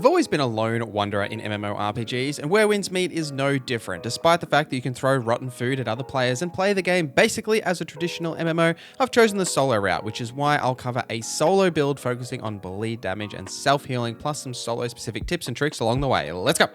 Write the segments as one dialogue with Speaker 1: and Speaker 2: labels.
Speaker 1: I've always been a lone wanderer in MMORPGs, and Where Winds Meet is no different. Despite the fact that you can throw rotten food at other players and play the game basically as a traditional MMO, I've chosen the solo route, which is why I'll cover a solo build focusing on bleed damage and self-healing, plus some solo-specific tips and tricks along the way. Let's go!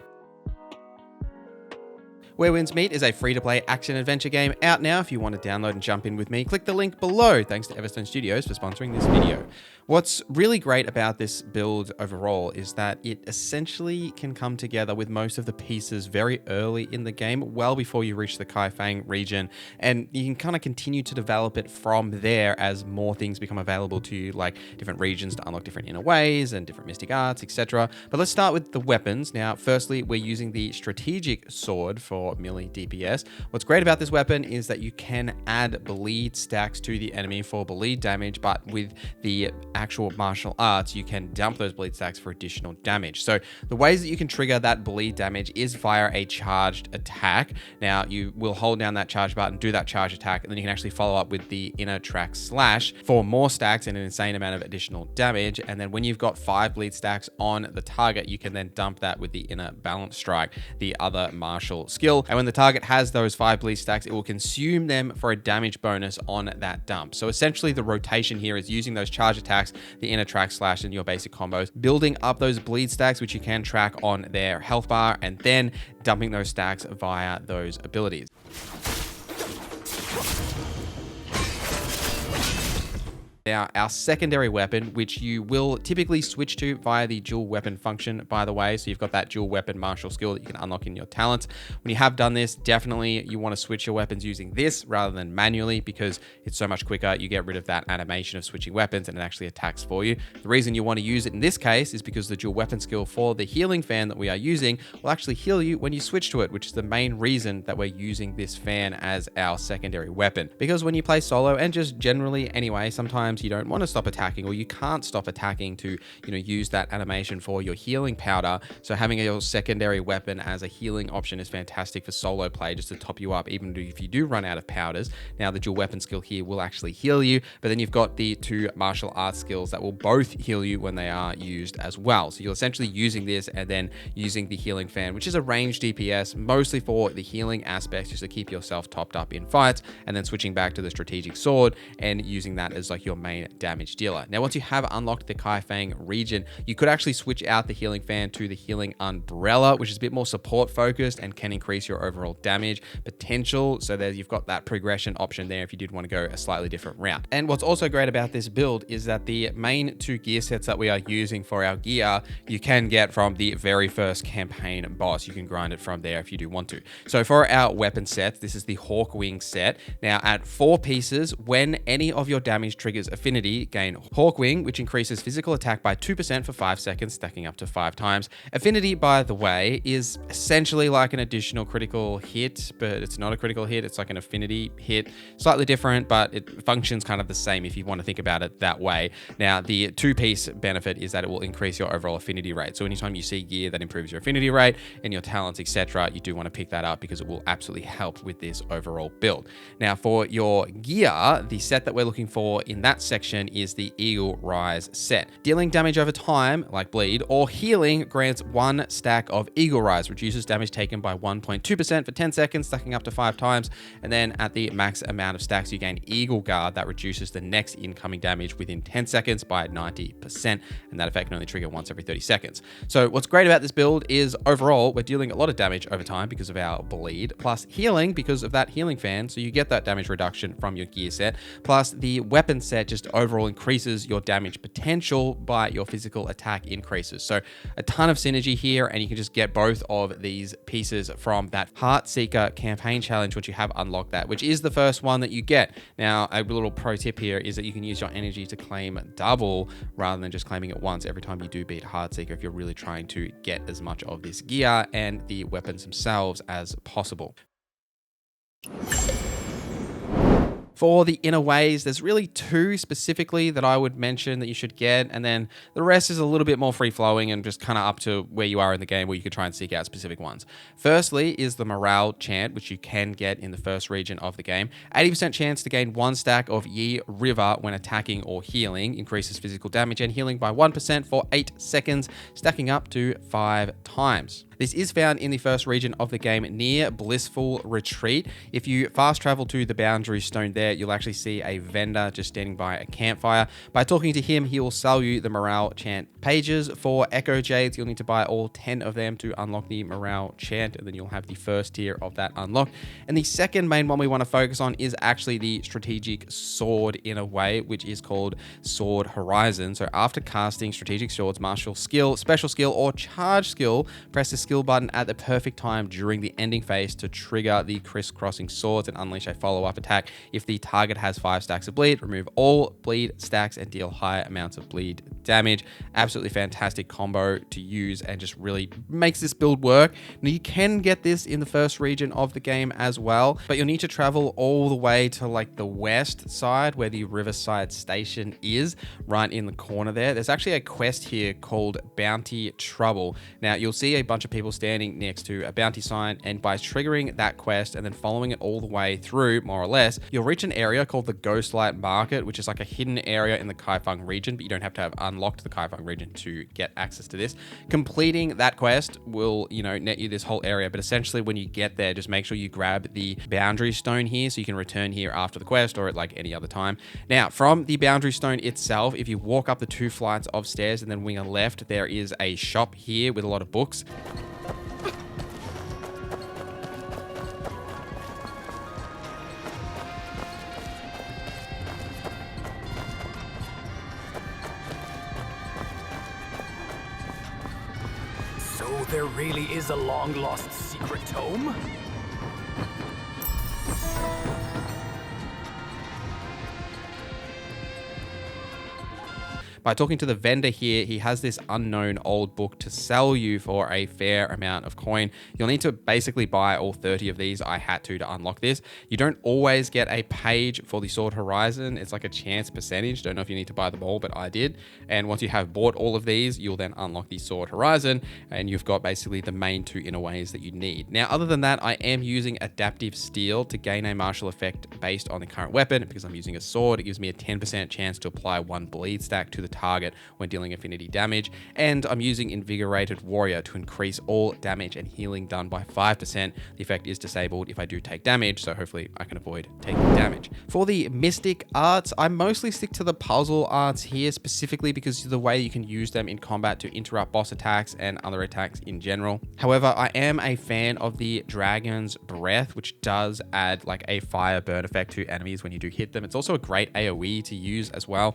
Speaker 1: Where Winds Meet is a free-to-play action-adventure game out now. If you want to download and jump in with me, click the link below. Thanks to Everstone Studios for sponsoring this video. What's really great about this build overall is that it essentially can come together with most of the pieces very early in the game, well before you reach the Kaifeng region, and you can kind of continue to develop it from there as more things become available to you, like different regions to unlock different inner ways and different mystic arts, etc. But let's start with the weapons. Now, firstly, we're using the strategic sword for melee DPS. What's great about this weapon is that you can add bleed stacks to the enemy for bleed damage, but with the actual martial arts, you can dump those bleed stacks for additional damage. So the ways that you can trigger that bleed damage is via a charged attack. Now, you will hold down that charge button, do that charge attack, and then you can actually follow up with the inner track slash for more stacks and an insane amount of additional damage. And then when you've got 5 bleed stacks on the target, you can then dump that with the inner balance strike, the other martial skill. And when the target has those 5 bleed stacks, it will consume them for a damage bonus on that dump. So essentially the rotation here is using those charge attacks, the inner track slash, and your basic combos, building up those bleed stacks, which you can track on their health bar, and then dumping those stacks via those abilities. Now, our secondary weapon, which you will typically switch to via the dual weapon function, by the way. So you've got that dual weapon martial skill that you can unlock in your talents. When you have done this, definitely you want to switch your weapons using this rather than manually, because it's so much quicker. You get rid of that animation of switching weapons and it actually attacks for you. The reason you want to use it in this case is because the dual weapon skill for the healing fan that we are using will actually heal you when you switch to it, which is the main reason that we're using this fan as our secondary weapon. Because when you play solo, and just generally anyway, sometimes you don't want to stop attacking, or you can't stop attacking to, use that animation for your healing powder. So having your secondary weapon as a healing option is fantastic for solo play, just to top you up, even if you do run out of powders. Now, the dual weapon skill here will actually heal you, but then you've got the 2 martial arts skills that will both heal you when they are used as well. So you're essentially using this and then using the healing fan, which is a ranged DPS, mostly for the healing aspects, just to keep yourself topped up in fights, and then switching back to the strategic sword and using that as like your main damage dealer. Now, once you have unlocked the Kaifeng region, you could actually switch out the healing fan to the healing umbrella, which is a bit more support focused and can increase your overall damage potential. So there you've got that progression option there if you did want to go a slightly different route. And what's also great about this build is that the main 2 gear sets that we are using for our gear, you can get from the very first campaign boss. You can grind it from there if you do want to. So for our weapon sets, this is the Hawkwing set. Now, at 4 pieces, when any of your damage triggers affinity, gain Hawkwing, which increases physical attack by 2% for 5 seconds, stacking up to 5 times. Affinity, by the way, is essentially like an additional critical hit, but it's not a critical hit. It's like an affinity hit. Slightly different, but it functions kind of the same if you want to think about it that way. Now, the 2-piece benefit is that it will increase your overall affinity rate. So anytime you see gear that improves your affinity rate and your talents, etc., you do want to pick that up because it will absolutely help with this overall build. Now, for your gear, the set that we're looking for in that section is the Eagle Rise set. Dealing damage over time, like bleed, or healing grants 1 stack of Eagle Rise, reduces damage taken by 1.2% for 10 seconds, stacking up to 5 times. And then at the max amount of stacks, you gain Eagle Guard that reduces the next incoming damage within 10 seconds by 90%. And that effect can only trigger once every 30 seconds. So what's great about this build is overall, we're dealing a lot of damage over time because of our bleed, plus healing because of that healing fan. So you get that damage reduction from your gear set, plus the weapon set just overall increases your damage potential by your physical attack increases. So a ton of synergy here, and you can just get both of these pieces from that Heartseeker campaign challenge once you have unlocked that, which is the first one that you get. Now, a little pro tip here is that you can use your energy to claim double rather than just claiming it once every time you do beat Heartseeker if you're really trying to get as much of this gear and the weapons themselves as possible. For the inner ways, there's really two specifically that I would mention that you should get, and then the rest is a little bit more free-flowing and just kind of up to where you are in the game, where you could try and seek out specific ones. Firstly is the morale chant, which you can get in the first region of the game. 80% chance to gain 1 stack of Yi River when attacking or healing. Increases physical damage and healing by 1% for 8 seconds, stacking up to 5 times. This is found in the first region of the game near Blissful Retreat. If you fast travel to the Boundary Stone there, you'll actually see a vendor just standing by a campfire. By talking to him, he will sell you the morale chant pages. For Echo Jades, you'll need to buy all 10 of them to unlock the morale chant, and then you'll have the first tier of that unlocked. And the second main one we want to focus on is actually the strategic sword in a way, which is called Sword Horizon. So after casting strategic swords, martial skill, special skill, or charge skill, press the skill button at the perfect time during the ending phase to trigger the crisscrossing swords and unleash a follow-up attack. If the target has 5 stacks of bleed, remove all bleed stacks and deal high amounts of bleed damage. Absolutely fantastic combo to use and just really makes this build work. Now you can get this in the first region of the game as well, but you'll need to travel all the way to like the west side where the Riverside Station is, right in the corner there. There's actually a quest here called Bounty Trouble. Now you'll see a bunch of people standing next to a bounty sign, and by triggering that quest and then following it all the way through, more or less, you'll reach an area called the Ghostlight Market, which is like a hidden area in the Kaifeng region, but you don't have to have unlocked the Kaifeng region to get access to this. Completing that quest will, net you this whole area, but essentially when you get there, just make sure you grab the Boundary Stone here so you can return here after the quest or at like any other time. Now, from the Boundary Stone itself, if you walk up the 2 flights of stairs and then wing a left, there is a shop here with a lot of books.
Speaker 2: So there really is a long-lost secret tome?
Speaker 1: By talking to the vendor here, he has this unknown old book to sell you for a fair amount of coin. You'll need to basically buy all 30 of these. I had to unlock this. You don't always get a page for the Sword Horizon. It's like a chance percentage. Don't know if you need to buy them all, but I did. And once you have bought all of these, you'll then unlock the Sword Horizon, and you've got basically the main 2 inner ways that you need. Now, other than that, I am using Adaptive Steel to gain a martial effect based on the current weapon. Because I'm using a sword, it gives me a 10% chance to apply 1 bleed stack to the target when dealing affinity damage, and I'm using Invigorated Warrior to increase all damage and healing done by 5%. The effect is disabled if I do take damage, so hopefully I can avoid taking damage. For the Mystic Arts, I mostly stick to the puzzle arts here, specifically because of the way you can use them in combat to interrupt boss attacks and other attacks in general. However, I am a fan of the Dragon's Breath, which does add like a fire burn effect to enemies when you do hit them. It's also a great AoE to use as well.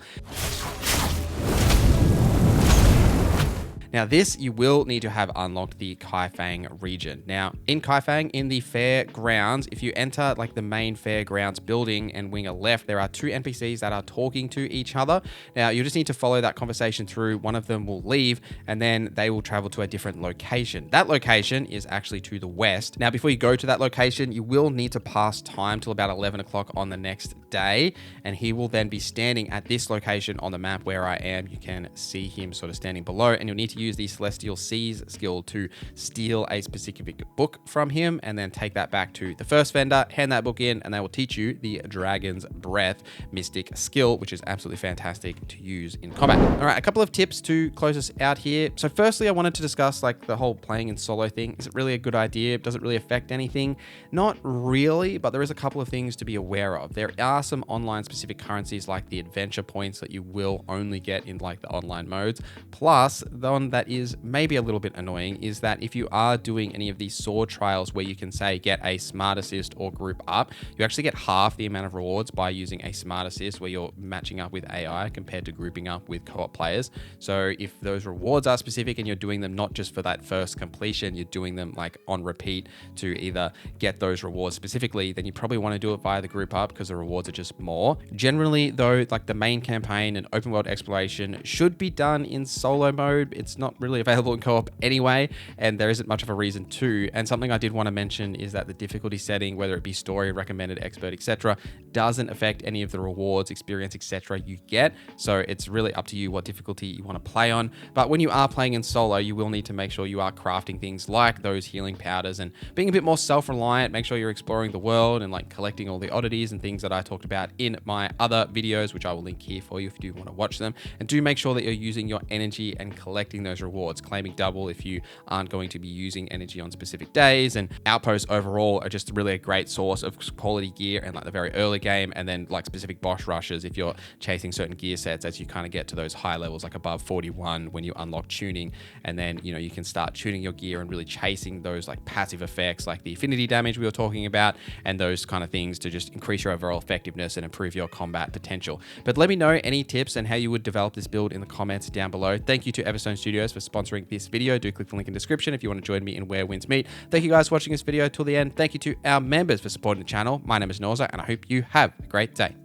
Speaker 1: Now this, you will need to have unlocked the Kaifeng region. Now in Kaifeng, in the fairgrounds, if you enter like the main fairgrounds building and wing a left, there are 2 NPCs that are talking to each other. Now you just need to follow that conversation through. One of them will leave and then they will travel to a different location. That location is actually to the west. Now before you go to that location, you will need to pass time till about 11 o'clock on the next day, and he will then be standing at this location on the map where I am. You can see him sort of standing below, and you'll need to use the Celestial Seas skill to steal a specific book from him and then take that back to the first vendor, hand that book in, and they will teach you the Dragon's Breath Mystic skill, which is absolutely fantastic to use in combat. All right, a couple of tips to close us out here. So firstly, I wanted to discuss like the whole playing in solo thing. Is it really a good idea? Does it really affect anything? Not really, but there is a couple of things to be aware of. There are some online specific currencies like the adventure points that you will only get in like the online modes. Plus, the one that is maybe a little bit annoying is that if you are doing any of these sword trials where you can say get a smart assist or group up, you actually get half the amount of rewards by using a smart assist where you're matching up with AI compared to grouping up with co-op players. So if those rewards are specific and you're doing them not just for that first completion, you're doing them like on repeat to either get those rewards specifically, then you probably want to do it via the group up because the rewards are just more. Generally though, like the main campaign and open world exploration should be done in solo mode. It's it's not really available in co-op anyway, and there isn't much of a reason to. And something I did want to mention is that the difficulty setting, whether it be story, recommended, expert, etc., doesn't affect any of the rewards, experience, etc. you get. So it's really up to you what difficulty you want to play on. But when you are playing in solo, you will need to make sure you are crafting things like those healing powders and being a bit more self-reliant. Make sure you're exploring the world and like collecting all the oddities and things that I talked about in my other videos, which I will link here for you if you do want to watch them. And do make sure that you're using your energy and collecting those rewards, claiming double if you aren't going to be using energy on specific days. And outposts overall are just really a great source of quality gear in like the very early game, and then like specific boss rushes if you're chasing certain gear sets as you kind of get to those high levels, like above 41 when you unlock tuning. And then, you know, you can start tuning your gear and really chasing those like passive effects like the affinity damage we were talking about and those kind of things to just increase your overall effectiveness and improve your combat potential. But let me know any tips and how you would develop this build in the comments down below. Thank you to Everstone Studios for sponsoring this video. Do click the link in the description if you want to join me in Where Wins Meet. Thank you guys for watching this video till the end. Thank you to our members for supporting the channel. My name is Norza, and I hope you have a great day.